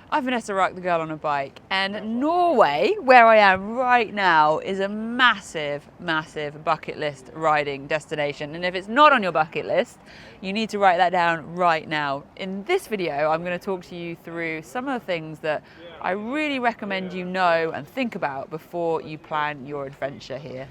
I'm Vanessa Ruck, the girl on a bike, and Norway, where I am right now, is a massive, massive bucket list riding destination. And if it's not on your bucket list, you need to write that down right now. In this video, I'm going to talk to you through some of the things that I really recommend you know and think about before you plan your adventure here.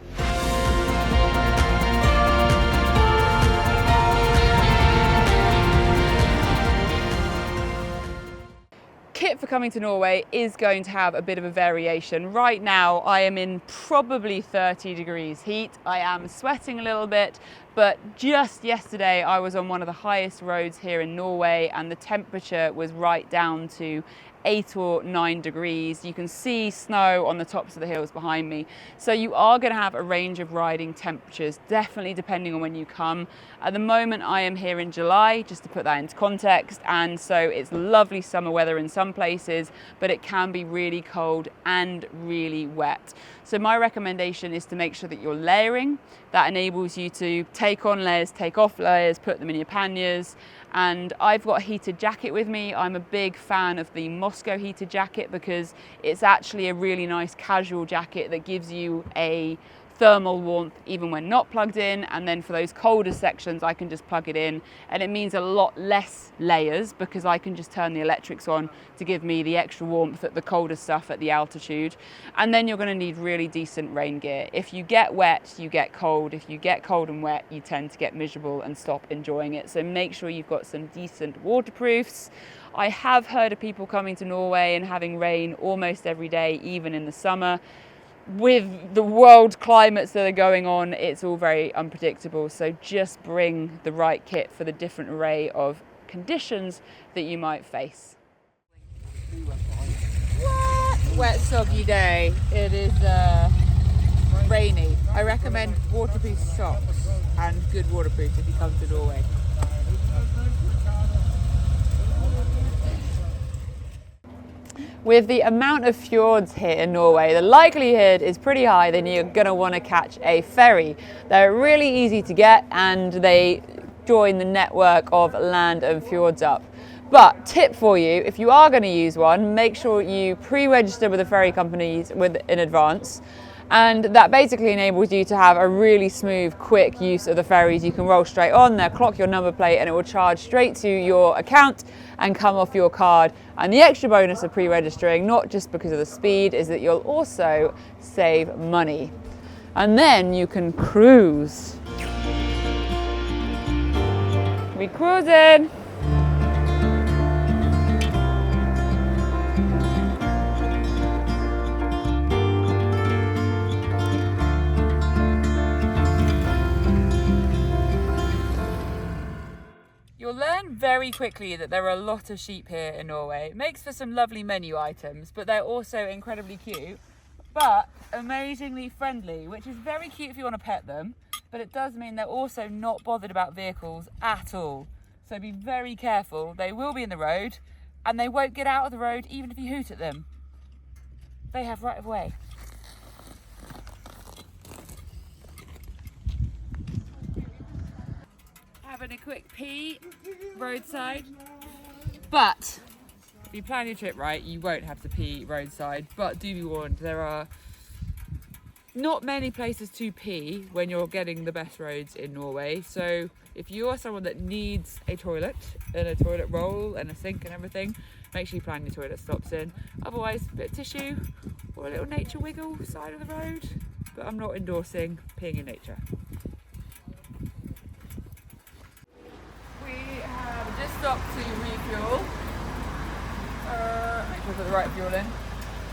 Kit for coming to Norway is going to have a bit of a variation. Right now I am in probably 30 degrees heat. I am sweating a little bit, but just yesterday I was on one of the highest roads here in Norway and the temperature was right down to 8 or 9 degrees. You can see snow on the tops of the hills behind me. So you are going to have a range of riding temperatures, definitely depending on when you come. At the moment I am here in July, just to put that into context, and so it's lovely summer weather in some places, but it can be really cold and really wet. So my recommendation is to make sure that you're layering. That enables you to take on layers, take off layers, put them in your panniers. And I've got a heated jacket with me. I'm a big fan of the Mosko heated jacket because it's actually a really nice casual jacket that gives you a thermal warmth even when not plugged in, and then for those colder sections I can just plug it in, and it means a lot less layers because I can just turn the electrics on to give me the extra warmth at the colder stuff at the altitude. And then you're going to need really decent rain gear. If you get wet, you get cold. If you get cold and wet, you tend to get miserable and stop enjoying it. So make sure you've got some decent waterproofs. I have heard of people coming to Norway and having rain almost every day, even in the summer. With the world climates that are going on, it's all very unpredictable. So just bring the right kit for the different array of conditions that you might face. What? Wet, soggy day. It is rainy. I recommend waterproof socks and good waterproof if you come to Norway. With the amount of fjords here in Norway, the likelihood is pretty high that you're going to want to catch a ferry. They're really easy to get and they join the network of land and fjords up. But tip for you, if you are going to use one, make sure you pre-register with the ferry companies in advance. And that basically enables you to have a really smooth, quick use of the ferries. You can roll straight on, they'll clock your number plate and it will charge straight to your account and come off your card. And the extra bonus of pre-registering, not just because of the speed, is that you'll also save money. And then you can cruise. We cruising. You'll learn very quickly that there are a lot of sheep here in Norway. It makes for some lovely menu items, but they're also incredibly cute, but amazingly friendly, which is very cute if you want to pet them, but it does mean they're also not bothered about vehicles at all. So be very careful. They will be in the road, and they won't get out of the road even if you hoot at them. They have right of way. Having a quick pee roadside, but if you plan your trip right, you won't have to pee roadside. But do be warned, there are not many places to pee when you're getting the best roads in Norway. So if you are someone that needs a toilet and a toilet roll and a sink and everything, make sure you plan your toilet stops in. Otherwise, a bit of tissue or a little nature wiggle side of the road. But I'm not endorsing peeing in nature. Just stop to refuel, make sure you put the right fuel in,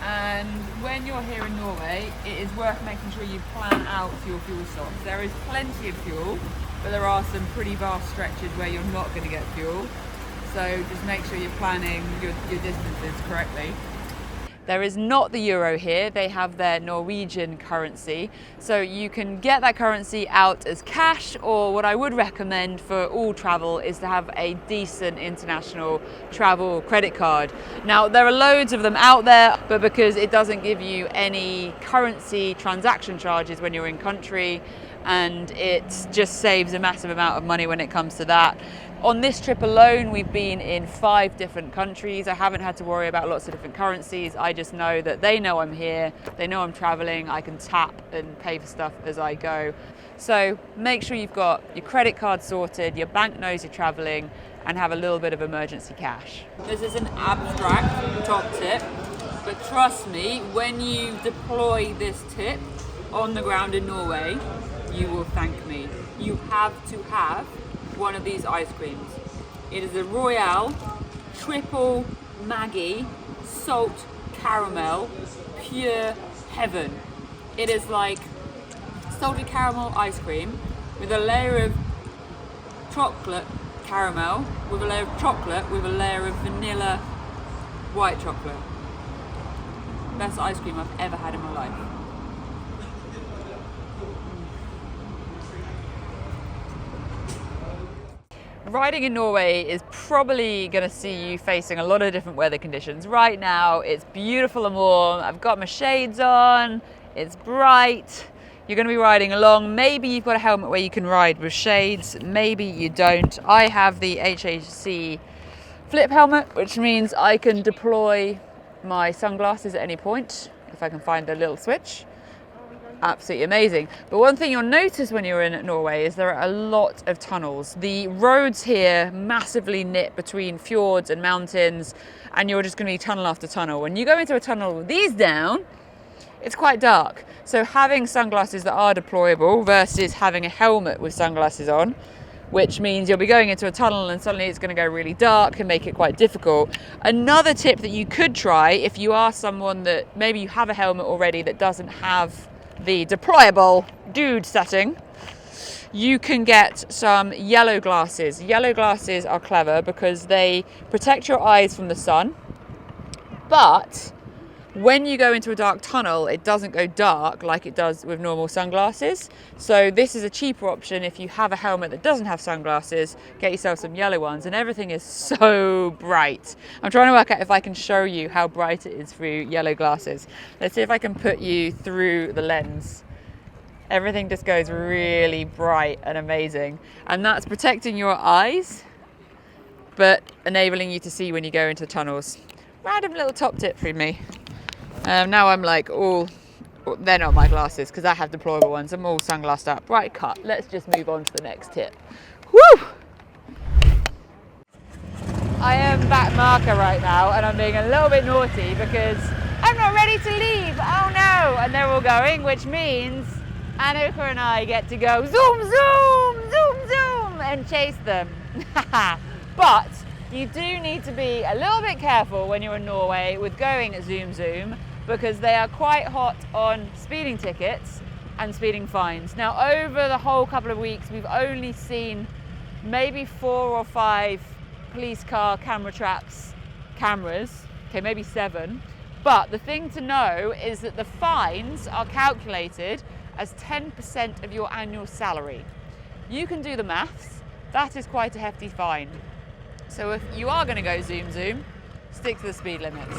and when you're here in Norway it is worth making sure you plan out your fuel stops. There is plenty of fuel, but there are some pretty vast stretches where you're not going to get fuel, so just make sure you're planning your distances correctly. There is not the euro here, they have their Norwegian currency. So you can get that currency out as cash, or what I would recommend for all travel is to have a decent international travel credit card. Now there are loads of them out there, but because it doesn't give you any currency transaction charges when you're in country, and it just saves a massive amount of money when it comes to that. On this trip alone, we've been in 5 different countries. I haven't had to worry about lots of different currencies. I just know that they know I'm here, they know I'm traveling, I can tap and pay for stuff as I go. So make sure you've got your credit card sorted, your bank knows you're traveling, and have a little bit of emergency cash. This is an abstract top tip, but trust me, when you deploy this tip on the ground in Norway, you will thank me. You have to have one of these ice creams. It is a Royale Triple Maggie Salt Caramel, pure heaven. It is like salted caramel ice cream with a layer of chocolate caramel, with a layer of chocolate, with a layer of vanilla white chocolate. Best ice cream I've ever had in my life. Riding in Norway is probably going to see you facing a lot of different weather conditions. Right now it's beautiful and warm, I've got my shades on, it's bright. You're going to be riding along. Maybe you've got a helmet where you can ride with shades, maybe you don't. I have the HHC flip helmet, which means I can deploy my sunglasses at any point if I can find a little switch. Absolutely amazing. But one thing you'll notice when you're in Norway is there are a lot of tunnels. The roads here massively knit between fjords and mountains, and you're just going to be tunnel after tunnel. When you go into a tunnel with these down, it's quite dark. So having sunglasses that are deployable versus having a helmet with sunglasses on, which means you'll be going into a tunnel and suddenly it's going to go really dark and make it quite difficult. Another tip that you could try, if you are someone that maybe you have a helmet already that doesn't have the deployable dude setting, you can get some yellow glasses. Yellow glasses are clever because they protect your eyes from the sun, but when you go into a dark tunnel, it doesn't go dark like it does with normal sunglasses. So this is a cheaper option if you have a helmet that doesn't have sunglasses. Get yourself some yellow ones, and everything is so bright. I'm trying to work out if I can show you how bright it is through yellow glasses. Let's see if I can put you through the lens. Everything just goes really bright and amazing. And that's protecting your eyes, but enabling you to see when you go into tunnels. Random little top tip from me. Now I'm like, oh, they're not my glasses because I have deployable ones. I'm all sunglassed up. Right, cut. Let's just move on to the next tip. Woo! I am back marker right now, and I'm being a little bit naughty because I'm not ready to leave. Oh no! And they're all going, which means Annika and I get to go zoom, zoom, zoom, zoom, and chase them. But you do need to be a little bit careful when you're in Norway with going zoom, zoom, because they are quite hot on speeding tickets and speeding fines. Now, over the whole couple of weeks, we've only seen maybe 4 or 5 police car camera traps, cameras, okay, maybe 7. But the thing to know is that the fines are calculated as 10% of your annual salary. You can do the maths. That is quite a hefty fine. So if you are going to go zoom, zoom, stick to the speed limits.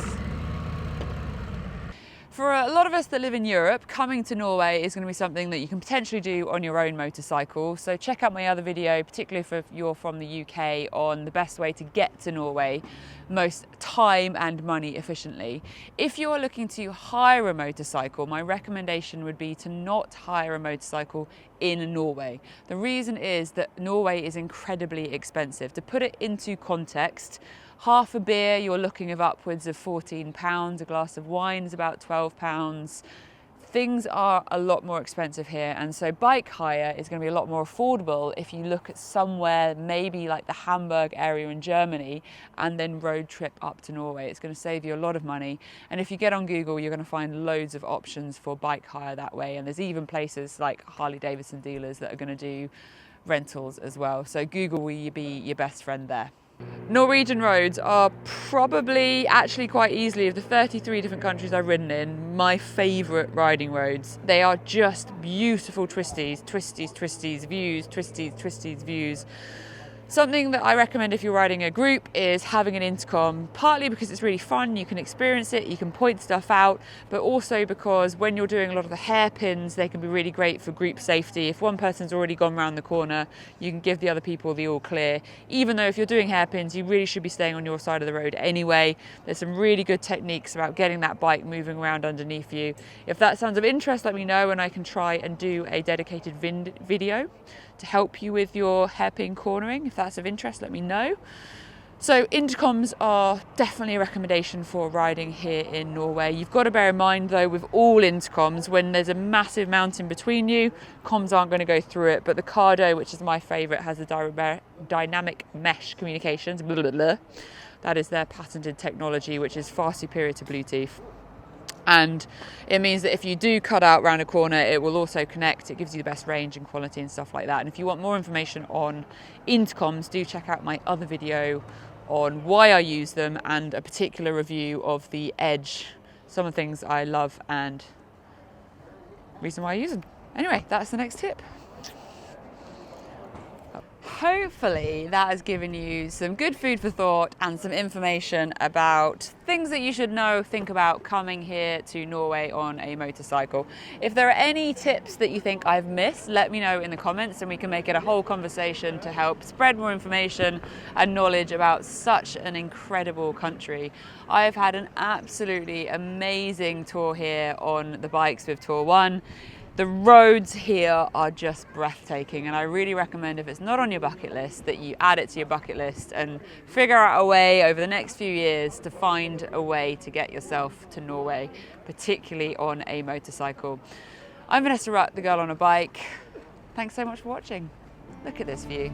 For a lot of us that live in Europe, coming to Norway is going to be something that you can potentially do on your own motorcycle. So check out my other video, particularly if you're from the UK, on the best way to get to Norway most time and money efficiently. If you're looking to hire a motorcycle, my recommendation would be to not hire a motorcycle in Norway. The reason is that Norway is incredibly expensive. To put it into context, half a beer, you're looking of upwards of £14. A glass of wine is about £12. Things are a lot more expensive here, and so bike hire is going to be a lot more affordable if you look at somewhere maybe like the Hamburg area in Germany and then road trip up to Norway. It's going to save you a lot of money, and if you get on Google, you're going to find loads of options for bike hire that way, and there's even places like Harley-Davidson dealers that are going to do rentals as well. So Google will be your best friend there. Norwegian roads are probably actually quite easily, of the 33 different countries I've ridden in, my favourite riding roads. They are just beautiful twisties, twisties, twisties, views, twisties, twisties, views. Something that I recommend if you're riding a group is having an intercom, partly because it's really fun, you can experience it, you can point stuff out, but also because when you're doing a lot of the hairpins, they can be really great for group safety. If one person's already gone round the corner, you can give the other people the all clear. Even though if you're doing hairpins, you really should be staying on your side of the road anyway. There's some really good techniques about getting that bike moving around underneath you. If that sounds of interest, let me know and I can try and do a dedicated video to help you with your hairpin cornering. If that's of interest, let me know. So intercoms are definitely a recommendation for riding here in Norway. You've got to bear in mind though, with all intercoms, when there's a massive mountain between you, comms aren't going to go through it. But the Cardo, which is my favourite, has a dynamic mesh communications. Blah, blah, blah. That is their patented technology, which is far superior to Bluetooth. And it means that if you do cut out round a corner, it will also connect. It gives you the best range and quality and stuff like that. And if you want more information on intercoms, do check out my other video on why I use them and a particular review of the Edge, some of the things I love and reason why I use them. Anyway, that's the next tip. Hopefully that has given you some good food for thought and some information about things that you should know, think about coming here to Norway on a motorcycle. If there are any tips that you think I've missed, let me know in the comments and we can make it a whole conversation to help spread more information and knowledge about such an incredible country. I have had an absolutely amazing tour here on the bikes with Tour 1. The roads here are just breathtaking and I really recommend, if it's not on your bucket list, that you add it to your bucket list and figure out a way over the next few years to find a way to get yourself to Norway, particularly on a motorcycle. I'm Vanessa Rutt, the girl on a bike. Thanks so much for watching. Look at this view.